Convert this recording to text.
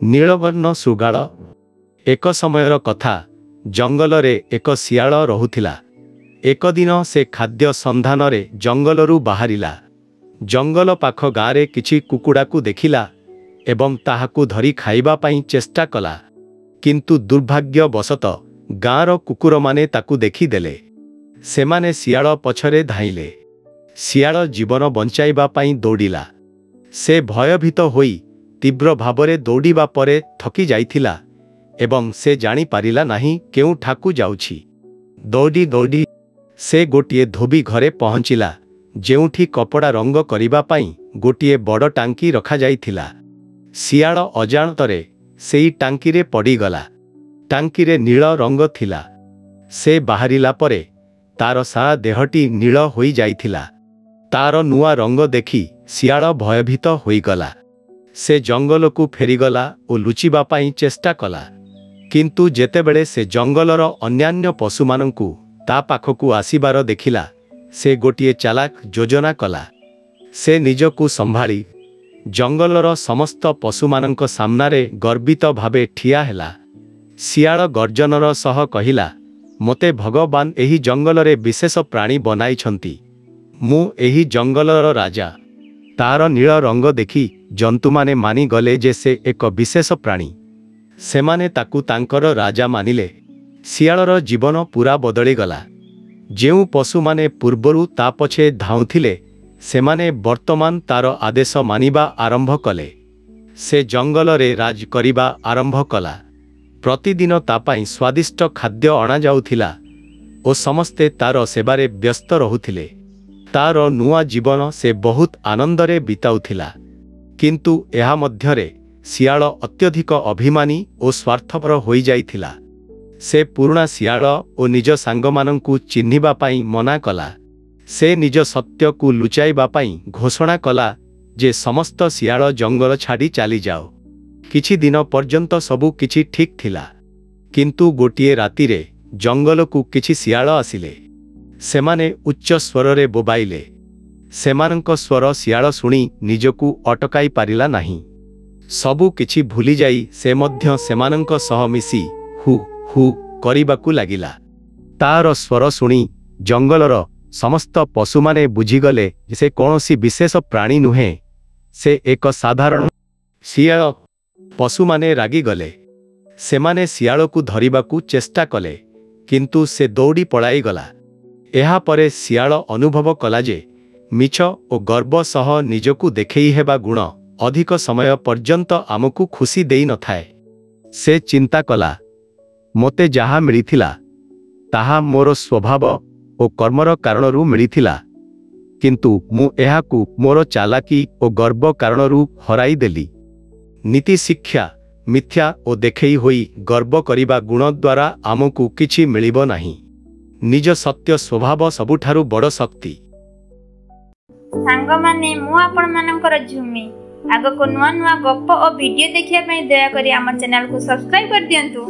नीलवर्ण सुगाड़। एक समयर कथा, जंगल रे एक सियाल रहुथिला। एक दिन से खाद्य संधान रे जंगलरू बाहरिला। जंगल पाख गाँ रे किछि कुकुड़ा को देखिला एवं ताहाकू धरी खाइबा पाई चेष्टा कला, किंतु दुर्भाग्यवशत गाँर कुकुर माने ताकू देखिदेले। सेमाने सियाल पछरे धाइले। सियाल जीवन बंचाइबा पाई दौड़िला। से भयभीत होई तीव्र भावरे दौड़िबा परे थकी जाइथिला एवं से जानी पारिला नाही केउठाकू जाउछि। दौड़ी दौड़ी से गोटिए धोबी घरे पहुँचिला, जेउठी कपड़ा रंग करिबा पाई गोटिए बड़ टांकी रखा जाइथिला। सियाल अजाणतरे सेई टांकी रे पड़ीगला। टांकी रे नील रंग थिला। से बाहरिला परे तार सारा देहटी नील होई जाइथिला। तार नुआ रंग देखी सियाल भयभीत होईगला। से जंगल को फेरीगला और लुचिबा पाई चेष्टा कला, किंतु जेतेबेले से जंगलर अन्यान्य पशुमानंकु ता पाखकू आसीबार देखिला, से गोटिए चालाक योजना कला। से निजकू संभाली जंगलर समस्त पशुमानंक सामनारे गर्वित भावे ठिया हेला। सियाल गर्जनर सह कहिला, मोते भगवान एही जंगल रे विशेष प्राणी बनाइछंती। मु एही जंगलर राजा। तार नील रंग देखि जंतु माने मानी गले जे से एक विशेष प्राणी। सेमाने ताकू तांकर राजा मानिले। सियालर जीवन पूरा बदली गला। जेउ पशु माने पूर्वरु ता पछे धाउथिले, सेमाने वर्तमान तार आदेश मानिबा आरंभ कले। से जंगल रे राज करिबा आरंभ कला। प्रतिदिन ता पाई स्वादिष्ट खाद्य अणा जाउथिला ओ समस्ते तार सेबारे व्यस्त रहुथिले। तार नुआ जीवन से बहुत आनंदरे बिताउथिला, किंतु एहा मध्यरे सियाल अत्यधिक अभिमानी और स्वार्थपर होई जाइथिला। से पुराणा सियाल और निज सांगमानंकु चिन्हिबा पाई मना कला। से निज सत्य को लुचाइबा पाई घोषणा कला जे समस्त सियाल जंगल छाड़ी चली जाओ। किछि दिन पर्यंत सबु किछि ठीक थिला, किंतु गोटिए रातिरे जंगल को किछि सियाल आसिले। सेमाने उच्च स्वररे बोबाइले। सेमानंक स्वर सियाल सुनी निजकू अटकाई पारिला नाही। सबु किछि भूली जाई से मध्य सेमानंक सह मिसी हु हु करिबाकू लागिला। तार स्वर सुनी जंगलर समस्त पशुमाने बुझीगले से कौनसी विशेष प्राणी नुहे, से एक साधारण सियाल। पशुमाने रागिगले। सेमाने सियालकू धरिबाकू चेष्टा कले, किंतु से दौड़ी पलाई गला। एहा परे सियाल अनुभव कला जे मिछ और गर्व सह निजकू देखेई हेबा गुण अधिक समय पर्यंत आमकू खुशी देई न थाए। से चिंता कला, मोते जहा मिलिथिला ताहा मोर स्वभाव और कर्मर कारणरू मिलिथिला, किंतु मु एहाकू मोर चालाकी और गर्व कारणरू हराई देली। नीति शिक्षा मिथ्या और देखेई होई गर्व करिबा गुण द्वारा आमकू किछि मिलिबो नाही। निज सत्य स्वभाव सबुठारु बड़ शक्ति। सांग माने मु आपण मानकर झुमी आगो को नुआ नुआ गप और वीडियो देखिया पई दया करी हमर चैनल को सब्सक्राइब कर दियंतु।